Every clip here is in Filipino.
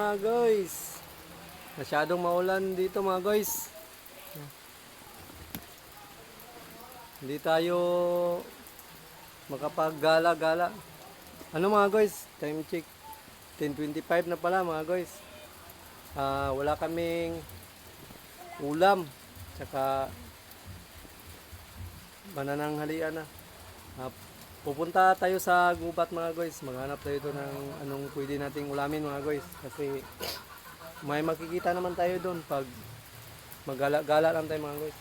mga guys. Masyadong maulan dito mga guys. Hindi tayo makapaggala-gala. Ano mga guys? Time check. 10:25 na pala mga guys. Wala kaming ulam. Tsaka manananghalian na. Pupunta tayo sa gubat mga guys. Maghanap tayo doon ng anong pwede nating ulamin mga guys. Kasi may makikita naman tayo doon pag magala-gala lang tayo mga guys.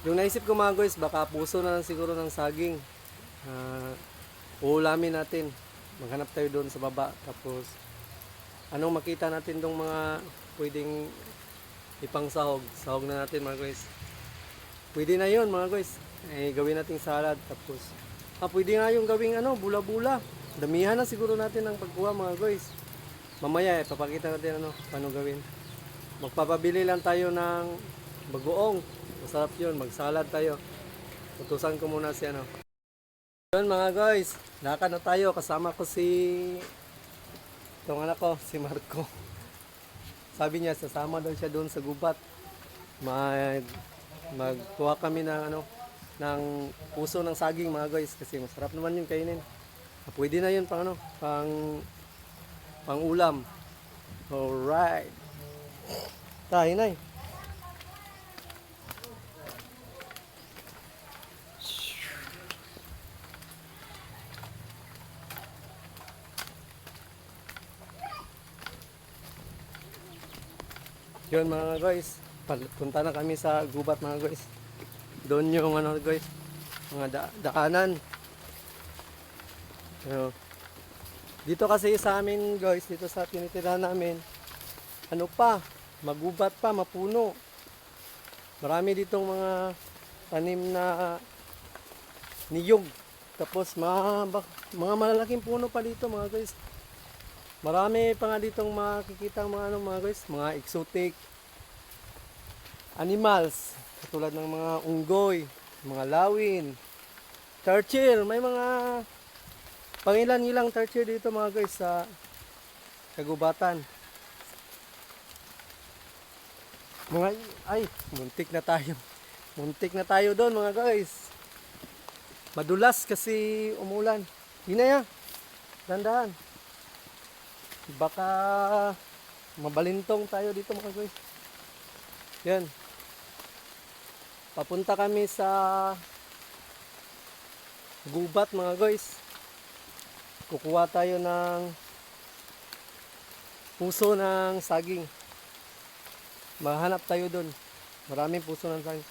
Yung naisip ko mga guys, baka puso na lang siguro ng saging. Uulamin natin. Maghanap tayo doon sa baba. Tapos anong makita natin dong mga pwedeng ipang sahog. Sahog na natin mga guys. Pwede na yun mga guys. Gawin nating salad. Tapos pwede nga yung gawing bula-bula. Damihan na siguro natin ang pagkuha mga guys. Mamaya papakita natin paano gawin. Magpapabili lang tayo ng bagoong. Masarap yun. Magsalad tayo. Utusan ko muna si Yun mga guys. Lakad na tayo. Kasama ko itong anak ko, si Marco. Sabi niya, sasama daw siya doon sa gubat. Magkuha kami ng puso ng saging mga guys. Kasi masarap naman yun kainin. Pwede na yun pang ulam. Alright. Tayo na. Yun mga guys. Punta na kami sa gubat mga guys. Doon yung guys. Mga daanan. Dito kasi sa amin guys, dito sa tinitirahan namin, magubat pa, mapuno. Marami ditong mga tanim na niyog. Tapos mga malalaking puno pa dito mga guys. Marami pa nga ditong makikita mga guys, mga exotic animals. Katulad ng mga unggoy, mga lawin, tarsier, may mga pangilan-ilang tarsier dito mga guys sa kagubatan. Muntik na tayo. Muntik na tayo doon mga guys. Madulas kasi umulan. Hinaya. Dandahan. Baka mabalintong tayo dito mga guys. Yan. Papunta kami sa gubat mga guys. Kukuha tayo ng puso ng saging. Mahanap tayo doon. Maraming puso ng saging.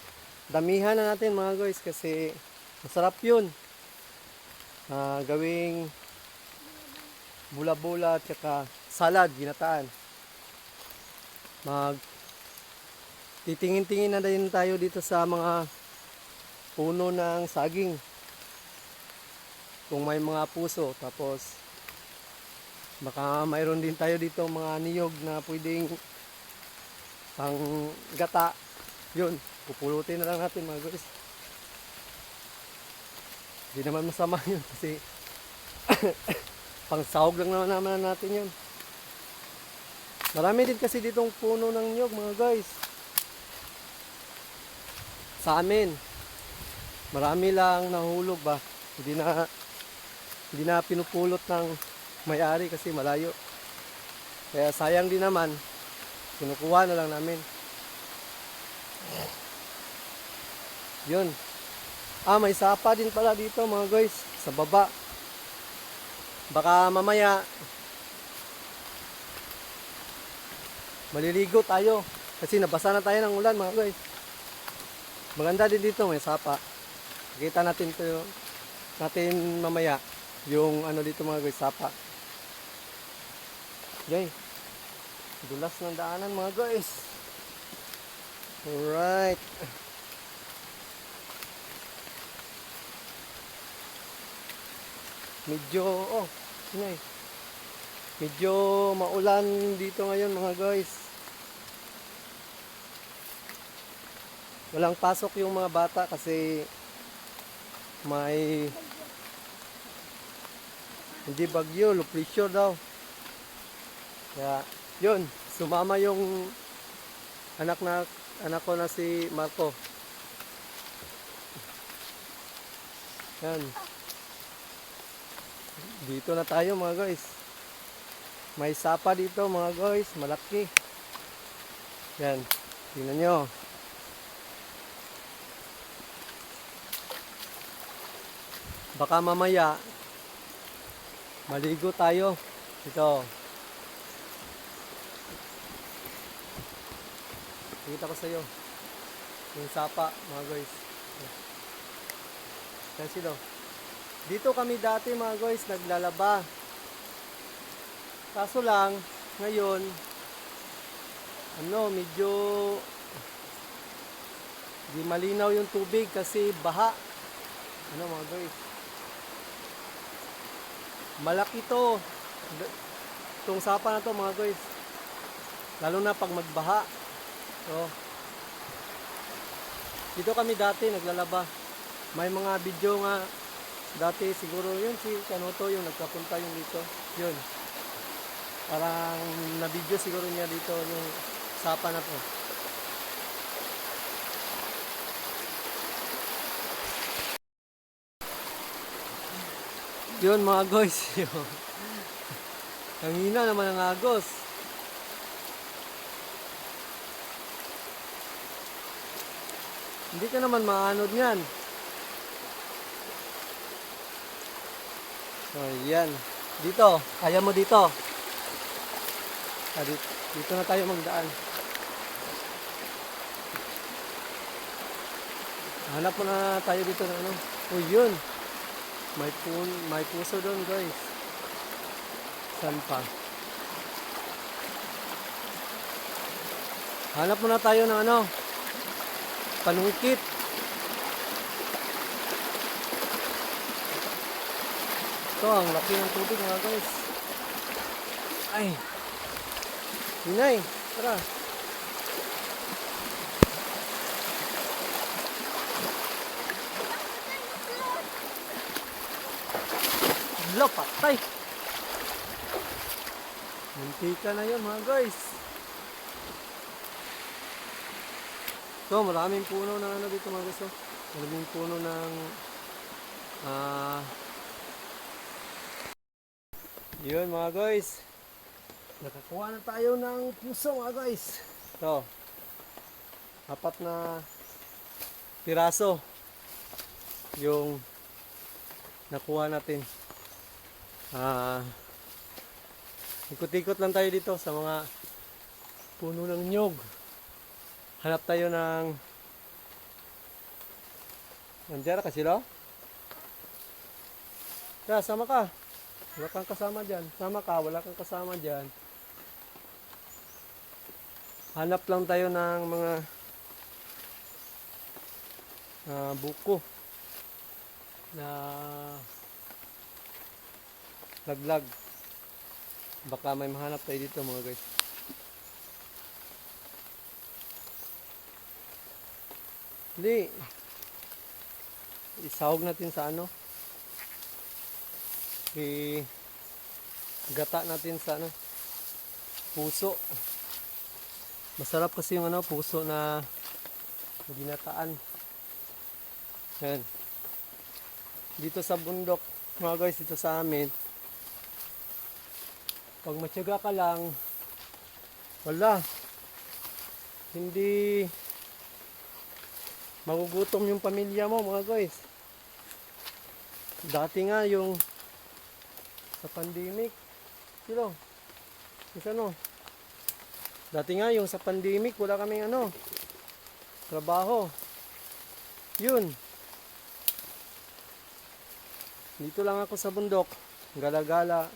Damihan na natin mga guys kasi masarap yun. Gawing bula-bula at saka salad, ginataan. Titingin-tingin na din tayo dito sa mga puno ng saging. Kung may mga puso, tapos baka mayroon din tayo dito mga niyog na pwedeng pang gata. Yun, pupulutin na lang natin mga guys. Hindi naman masama yun kasi pang sahog lang naman natin yun. Marami din kasi ditong puno ng niyog mga guys. Sa amin, marami lang nahulog ba. Hindi na pinupulot ng may-ari kasi malayo. Kaya sayang din naman, kinukuha na lang namin. Yun. May sapa din pala dito mga guys, sa baba. Baka mamaya maliligo tayo kasi nabasa na tayo ng ulan mga guys. Maganda din dito, may sapa. Kita natin mamaya yung dito mga guys, sapa. Okay. Dulas ng daanan mga guys. Alright. Medyo maulan dito ngayon mga guys. Walang pasok yung mga bata kasi may Hindi bagyo, low pressure daw. Kaya, yun, sumama yung anak ko na si Marco. Yan. Dito na tayo mga guys. May sapa dito mga guys, malaki. Yan, tingnan nyo. Baka mamaya maligo tayo. Ito. Kita ko sa iyo. Yung sapa, mga guys. Yan sila. Dito kami dati mga guys, naglalaba. Kaso lang, ngayon, medyo di malinaw yung tubig kasi baha. Mga guys. Malaki to. Itong sapa na to mga guys. Lalo na pag magbaha. So, dito kami dati naglalaba. May mga video nga dati siguro yun si Kanoto yung nagkapunta yung dito. Yun. Parang na-video siguro niya dito yung sapa na to. Yun mga guys. Ang hina naman ang agos. Hindi ka naman maanod niyan. So, yan. Dito. Kaya mo dito. Dito na tayo magdaan. Hanap mo na tayo dito ng ano. Oh, yun. May puso doon guys. Saan pa? Hanap muna tayo ng panungkit. Ito, ang laki ng tubig mga guys. Ay. Hinay, tara. Hala, patay. Muntika na yun mga guys. So, maraming puno ng dito mga guys. Maraming puno ng yun mga guys. Nakakuha na tayo ng puso mga guys. Ito. 4 na piraso yung nakuha natin. Ikot-ikot lang tayo dito sa mga puno ng nyog. Hanap tayo ng nandiyan ka sila? Kaya sama ka. Wala kang kasama dyan. Sama ka, wala kang kasama dyan. Hanap lang tayo ng mga buko na laglag. Baka may mahanap tayo dito mga guys. Hindi. Isahog natin sa gata natin sa puso. Masarap kasi yung puso na ginataan. Yan. Dito sa bundok, mga guys, dito sa amin, pag matyaga ka lang, wala. Hindi magugutom yung pamilya mo, mga guys. Dati nga yung sa pandemic, dati nga yung sa pandemic, wala kaming trabaho. Yun. Dito lang ako sa bundok, gala-gala.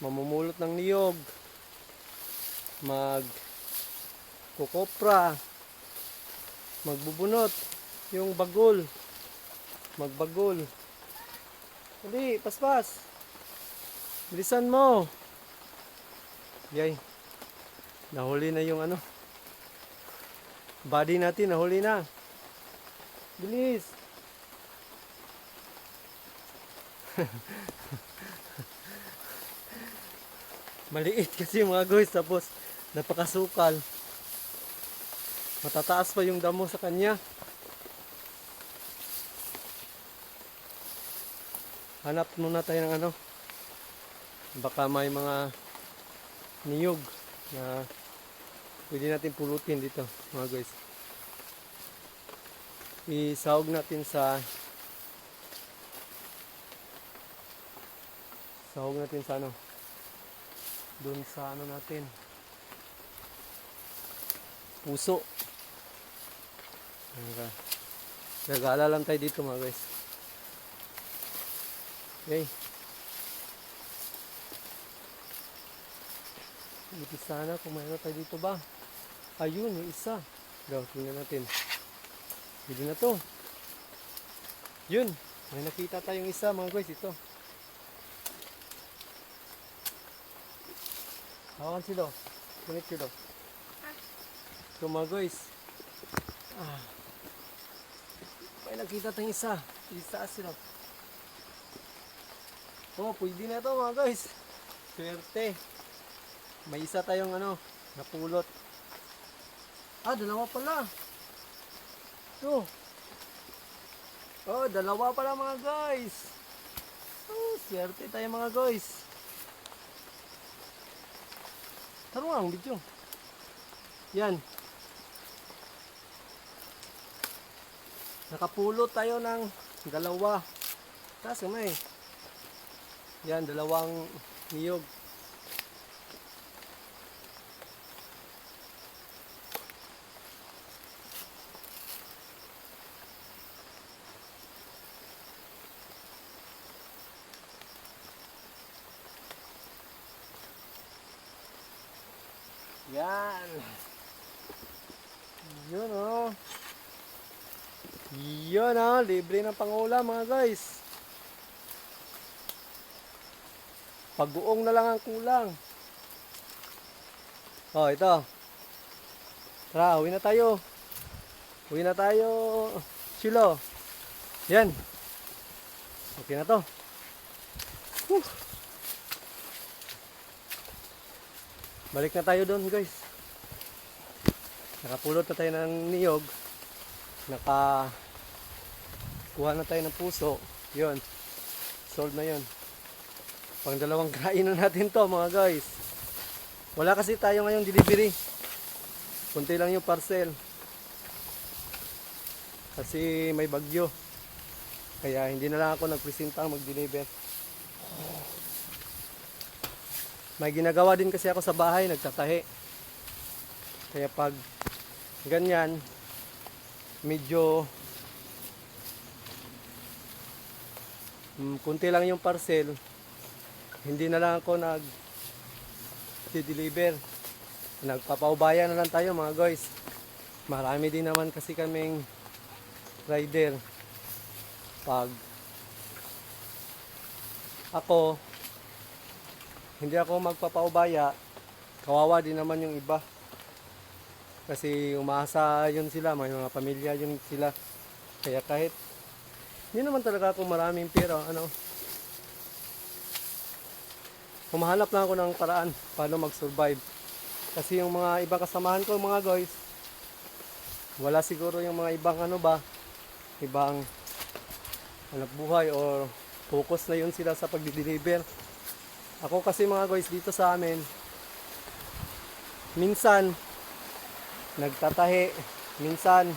Mamumulot ng niyog, kukopra, magbubunot, yung bagol, magbagol. Hindi, paspas. Bilisan mo. Yay. Nahuli na yung body natin, nahuli na. Bilis. Maliit kasi mga guys, tapos napakasukal. Matataas pa yung damo sa kanya. Hanap muna tayo ng ano. Baka may mga niyog na pwede natin pulutin dito mga guys. Isahog natin sa ano, doon sa ano natin, puso. Gagala lang tayo dito mga guys. Okay. Buti sana kung mayroon tayo dito ba. Ayun, yung isa. Tingnan natin. Pwede na to. Yun. May nakita tayong isa mga guys. Ito. Hawakan sila. Kunit sila. Ito mga guys. May nakita tayong isa. Isa sila. Oh, pwede na to mga guys. Swerte. May isa tayong ano, napulot. Dalawa pala. Ito. Oh, dalawa pala mga guys. Oh, swerte tayo mga guys. Taro ang video. Yan. Nakapulot tayo ng dalawa. Tapos may. Yan, dalawang niyog. Yan. Yun oh. Yun oh. Libre ng pangulam mga guys. Pag-uong na lang ang kulang. Oh, ito. Tara, uwi na tayo. Uwi na tayo. Chilo. Yan. Okay na to. Whew. Balik na tayo doon guys. Nakapulot na tayo ng niyog. Nakakuha na tayo ng puso. Yun. Sold na yun. Pang dalawang kain na natin to mga guys. Wala kasi tayo ngayong delivery. Kunti lang yung parcel. Kasi may bagyo. Kaya hindi na lang ako nagpresenta mag-deliver. May ginagawa din kasi ako sa bahay, nagtatahi. Kaya pag ganyan, medyo kunti lang yung parcel, hindi na lang ako nag-deliver. Nagpapaubaya na lang tayo mga guys. Marami din naman kasi kaming rider. Pag ako hindi ako magpapaubaya, kawawa din naman yung iba. Kasi umaasa yun sila, may mga pamilya yun sila. Kaya kahit hindi naman talaga ako maraming pera, humahanap lang ako ng paraan paano mag-survive. Kasi yung mga ibang kasamahan ko mga guys, wala siguro yung mga ibang ibang hanap buhay or focus na yun sila sa pag-deliver. Ako kasi mga guys dito sa amin, minsan nagtatahi, minsan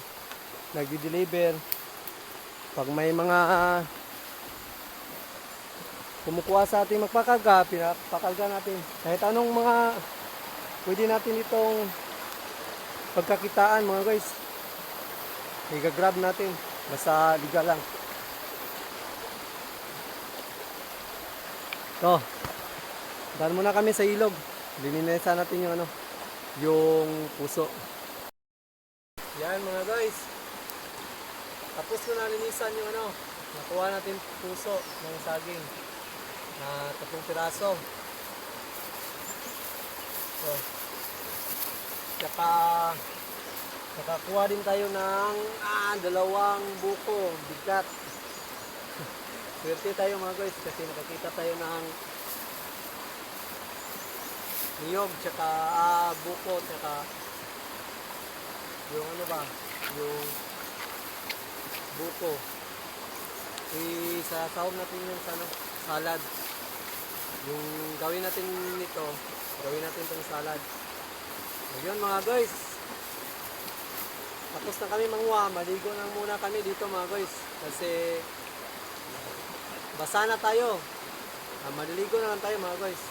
nagdi-deliver. Pag may mga kumukuha sa ating magpakarga, pinapakarga natin. Kahit anong mga pwede natin itong pagkakitaan mga guys, i-grab natin. Basta liga lang. So, daan muna kami sa ilog. Lininisan natin yung puso. Yan mga guys. Tapos ko na linisan yung nakuha natin puso ng saging. Na 3 piraso. So, nakakuha din tayo ng 2 buko. Bigat. Swerte tayo mga guys kasi nakakita tayo ng niyog, tsaka buko, tsaka yung ano ba, yung buko. Isasahog natin yung ano, salad. Yung gawin natin nito, gawin natin itong salad. Ayun mga guys. Tapos na kami manguha, maligo na muna kami dito mga guys. Kasi basa na tayo. Maliligo na lang tayo mga guys.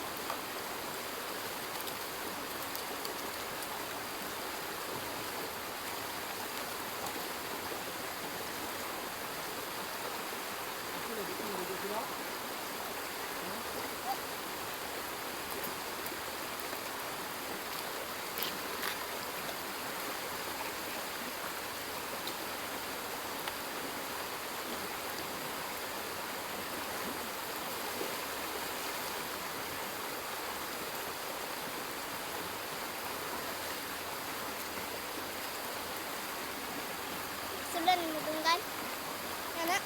Sulan mo dunggan. Anak.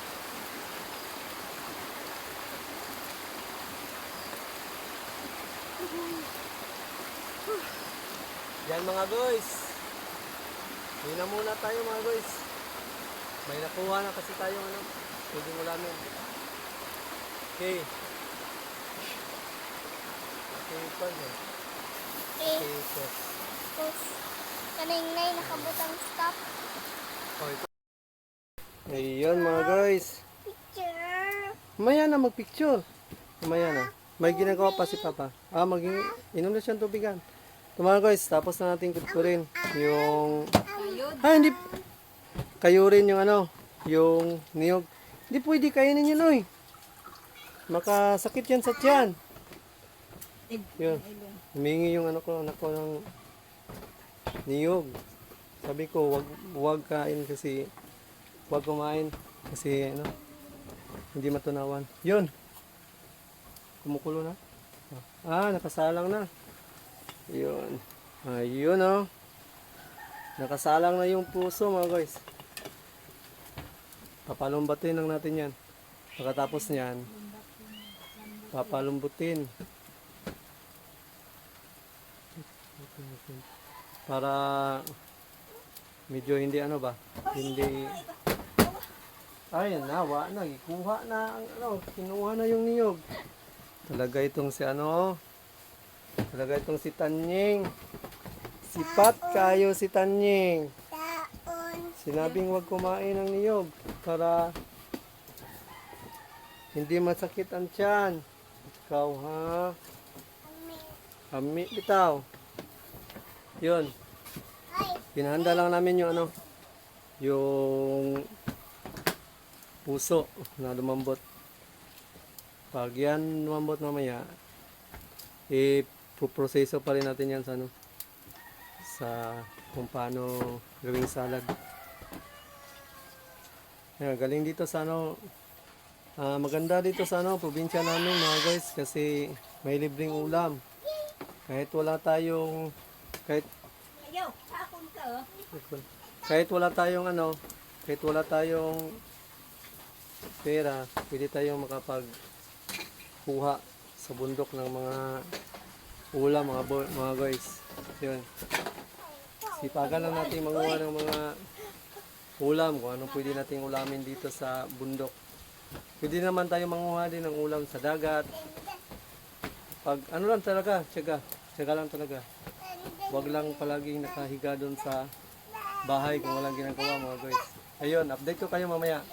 Yan mga guys. Hindi na muna tayo mga guys. May nakuha na kasi tayo ano. Pwede mo namin. Okay. Okay pa eh. Okay po. Tapos, kaning nay nakabutang stop. Oh, ito. Ayun mga guys. Picture. Mamaya na magpicture. Mamaya na. May ginagawa pa si Papa. Inom na siyang tubigan. Ito mga guys, tapos na natin kutkurin yung... hindi. Kayo rin yung ano, yung niyog. Hindi pwede kainin yun, oy. Makasakit yan sa tiyan. Yun. Humingi yung anak ko ng niyog. Sabi ko, wag kain kasi, wag kumain kasi, ano, hindi matunawan. Yun. Kumukulo na. Nakasalang na. Yun. Ayun, oh. Nakasalang na yung puso, mga guys. Papalumbatin lang natin yan. Pagkatapos niyan, papalumbutin. Para medyo hindi ano ba? Hindi... Ayun na, ikuha na ang ano, kinuha na yung niyog. Talaga itong si ano, talaga itong si Tanying. Sipat kayo si Tanying. Sinabing wag kumain ng niyog para hindi masakit ang tiyan. Ikaw ha? Kami bitaw. Yun. Pinahanda lang namin yung ano, yung puso na lumambot. Pag yan lumambot mamaya, ipoproseso pa rin natin yan sa ano, sa kung paano gawing salad. Galing dito sa ano, maganda dito sa ano, probinsya namin mga guys kasi may libreng ulam. Kahit wala tayong kahit wala tayong ano, kahit wala tayong pera, pwede tayong makapagkuha sa bundok ng mga ulam mga guys. Yun. Sipagan lang natin manguha ng mga ulam kung anong pwede nating ulamin dito sa bundok. Pwede naman tayo manguha din ng ulam sa dagat. Pag ano lang talaga, tiyaga lang talaga. Huwag lang palaging nakahiga doon sa bahay kung walang ginagawa mga guys. Ayun, update ko kayo mamaya.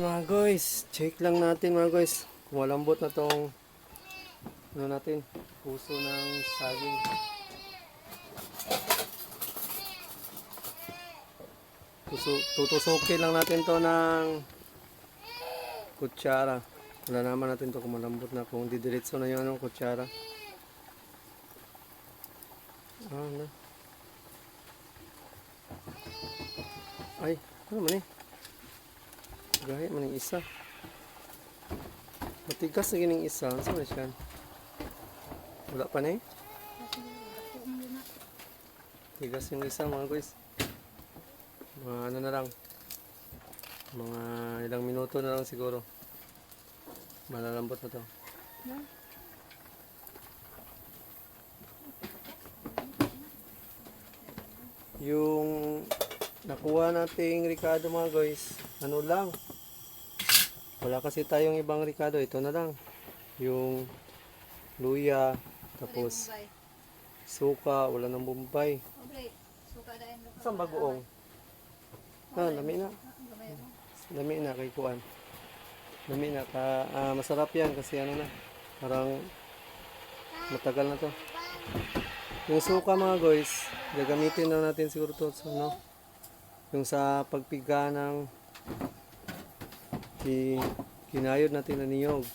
Mga guys, check lang natin mga guys. Kung malambot na tong ano natin, puso ng saging. Tutusukin lang natin to ng kutsara. Wala naman natin to kung malambot na, kung didiretso na yung anong kutsara. Ano? Ay, ano man eh? Gahit man yung isa. Matigas na gining isa. Saan na siya? Wala pa na eh. Tigas yung isa mga guys. Ano na lang. Mga ilang minuto na lang siguro. Malalambot na to. Yung nakuha nating ricado mga guys, ano lang. Wala kasi tayong ibang ricado. Ito na lang. Yung luya, tapos suka, wala ng Bombay. Saan bagoong? Lami na. Lami na kay kuan. Lami na. Masarap yan kasi ano na. Parang matagal na to. Yung suka mga guys, gagamitin na natin siguro to sa ano. Yung sa pagpiga ng kinayod natin na niyog.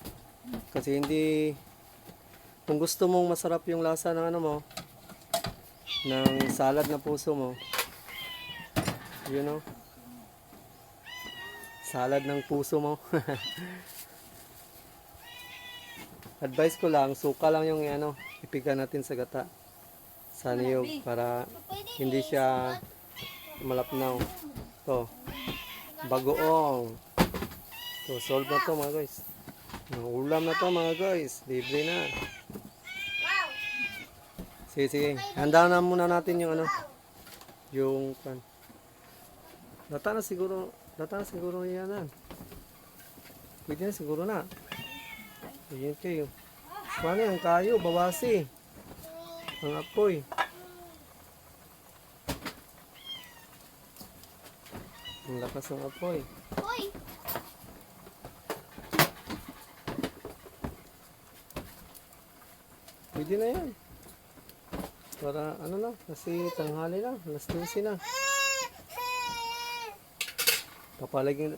Kasi hindi, kung gusto mong masarap yung lasa ng ano mo, ng salad na puso mo, you know, salad ng puso mo. Advice ko lang, suka lang yung ano, ipiga natin sa gata, sa niyog, para hindi siya malapnaw. To, bagoong. To, solve na to mga guys. Ulam na to mga guys. Libre na. Sige, sige. Handa na muna natin yung ano. Yung pan. Data na siguro yan. Pwede na siguro na. Ayan kayo. Paano yan kayo? Bawasi. Ang apoy. Ang lakas ng apoy. Hoy! Pwede na yan. Para ano lang, kasi tanghali lang, alas 12 na.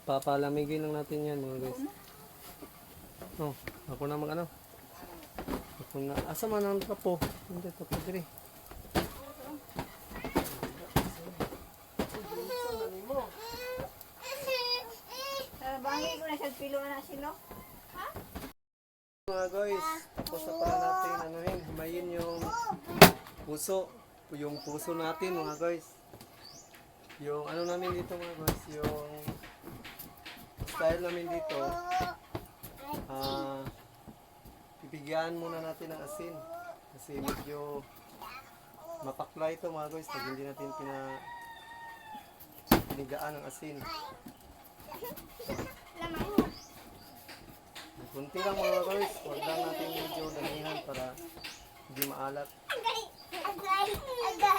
Papalamigin lang natin yan mga guys. Oh, ako na mag ano. Ako na, asa man ang tapo? Hindi, tapo diri. Bangi ko na sa pilo na silo. Mga guys, tapos na pala natin anuhin, himayin yung puso. Yung puso natin mga guys. Yung ano namin dito mga guys, yung style namin dito. Pipigyan muna natin ng asin. Kasi medyo mapakla ito mga guys pag hindi natin pinigaan ng asin. Kunti lang mga guys, huwag lang natin medyo damihan para hindi maalat.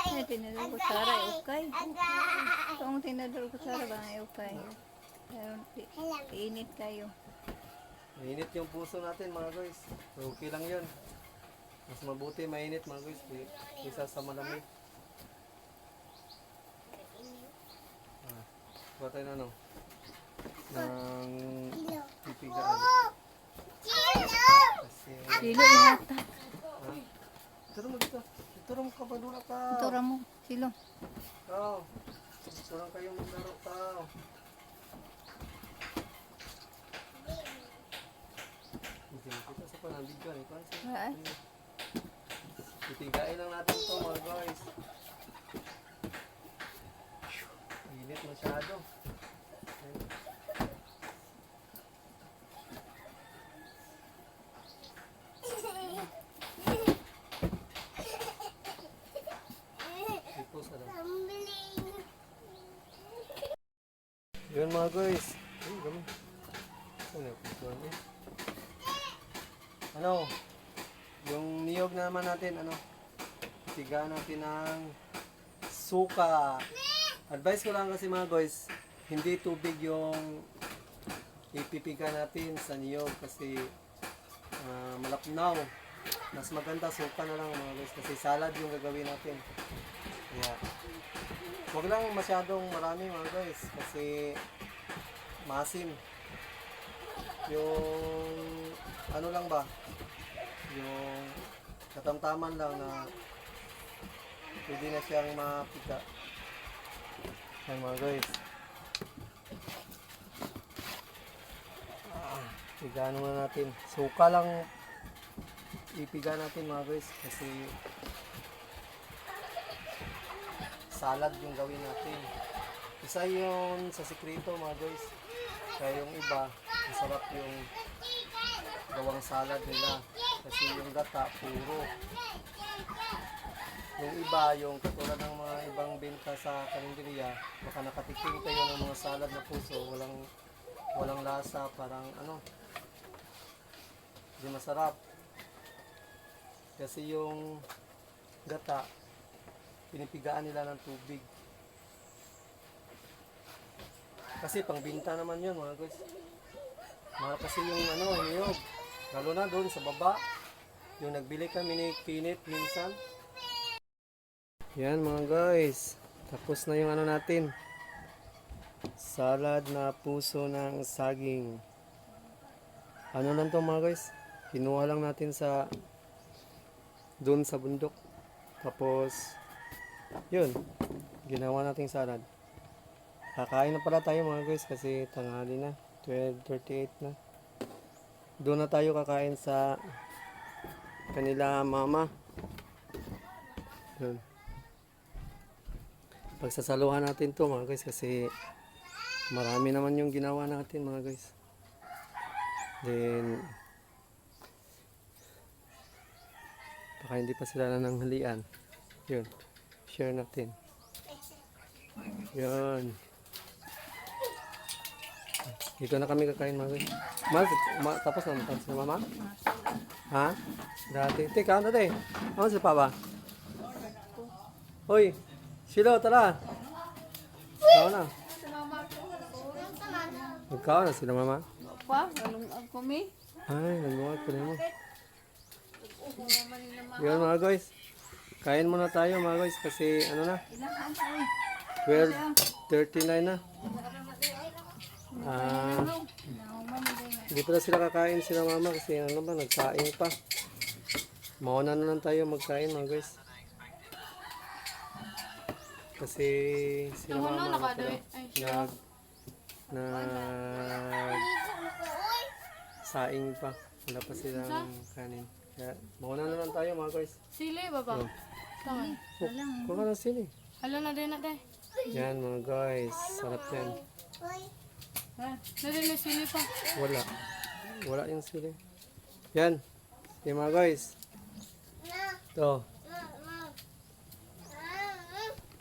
Ay, tinador ko sara ukay. Kung tinador ko sara ba ay ukay. Pero init kayo. Mainit yung puso natin mga guys. So, okay lang yun. Mas mabuti mainit mga guys kaysa sa malamig. Kuha tayo na ano? Ng pipigaan. Kasi, Silo yata. turo mo dito. Turo mo ka, padula ka. Tura mo, silo. Tao. Turo kayong maglaro tao. Kita sa panambig ka. Ay. Titigain lang natin ito mga guys. Init masyado. Yun mga guys. Ay, gamay. Ano yung pituan eh? Ano? Yung niyog na naman natin, ano? Tiga natin ng suka. Advice ko lang kasi mga guys, hindi tubig yung ipipiga natin sa niyog kasi malapnaw. Mas maganda suka na lang mga guys kasi salad yung gagawin natin. Kaya, huwag lang masyadong marami mga guys kasi maasim. Yung ano lang ba? Yung katamtaman lang na pwede na siyang mapika. Ay mga guys. Pigano na natin. Suka lang ipiga natin mga guys kasi salad yung gawin natin. Isa yun sa sikreto mga guys. Kaya yung iba, masarap yung gawang salad nila. Kasi yung gata, puro. Yung iba, yung katulad ng mga ibang benta sa karinderya, baka nakatikim kayo ng mga salad na puso, walang lasa, parang ano, hindi masarap. Kasi yung gata, pinipigaan nila ng tubig. Kasi pangbinta naman yun mga guys. Mahal kasi yung ano, niyog. Lalo na doon sa baba. Yung nagbili kami ni Kinit minsan. Yan mga guys. Tapos na yung ano natin. Salad na puso ng saging. Ano lang to mga guys. Kinuha lang natin sa doon sa bundok. Tapos yun. Ginawa nating salad. Kakain na pala tayo mga guys kasi tanghali na. 12:38 na. Doon na tayo kakain sa kanila mama. Doon. Pagsasaluhan natin to mga guys kasi marami naman yung ginawa natin mga guys. Then baka hindi pa sila nananghalian. Yun. Share natin. Yun. Dito na kami kakain mga guys. Tapos na matapos na mama? Ha? Dati. Teka, ano dati? Ano si Papa? Hoy! Shilo, tara! Ikaw na. Ikaw na sila mama? Pa, anong kumi? Ay, nagbuhat pa rin mo. Yun mga guys. Kain muna tayo mga guys kasi ano na? 12:39 na. Hindi pa sila kakain sila mama kasi ano ba, nagkain pa. Mauna na lang tayo magkain mga guys. Kasi sila mama nag saing pa. Wala pa silang kanin. Kaya mauna na lang tayo mga guys. Sili, baba. Tangan. Kuha ka ng sili. Hala na din natin. Yan mga guys. Sarap yan. Nadin na sili pa. Wala. Wala yung sili. Yan. Yung mga guys. Ito.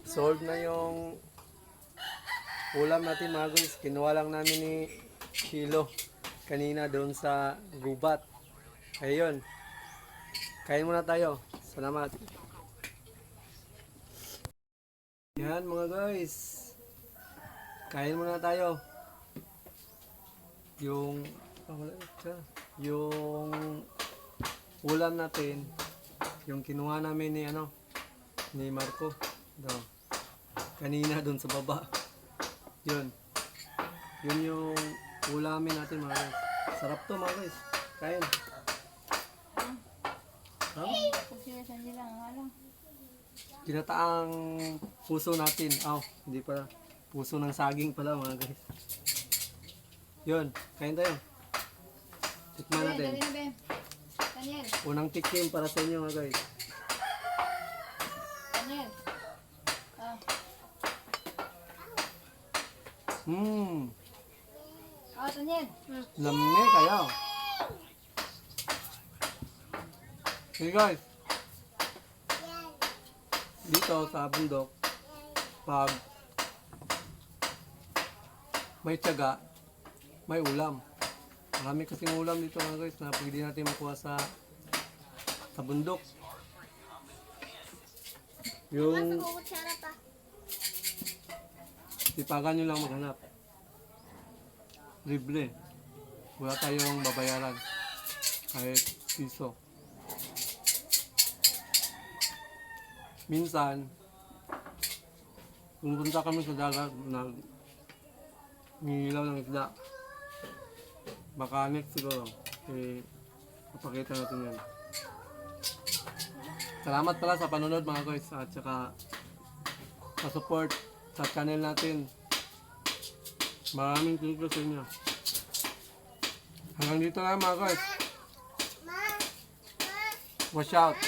Solve na yung ulam natin mga guys. Kinuha lang namin ni Kilo kanina doon sa gubat. Ayun. Kain muna tayo. Salamat. Yan mga guys. Kain muna tayo. Yung ulam natin, yung kinuha namin ni Marco daw kanina doon sa baba. Yun yung ulamin natin mga guys. Sarap to mga guys. Kain. Kinataang puso natin. Hindi pala. Puso ng saging pala mga guys. Yun, kain tayo. Tikman natin. Unang tikim para sa inyo mga guys. Lamig kayo. Hey guys. Dito sa bundok, pag may tiyaga, may ulam. Marami kasing ulam dito mga guys na pwede natin makuha sa bundok. Yung tipagan nyo lang maghanap. Libre. Wala tayong babayaran. Kahit piso. Minsan, pumunta kami sa dagat, nangilaw ng isda. Baka next siguro, papakita natin yan. Salamat pala sa panonood mga guys, at saka sa support sa channel natin. Maraming thank you sa inyo. Hanggang dito lang mga guys. Watch out!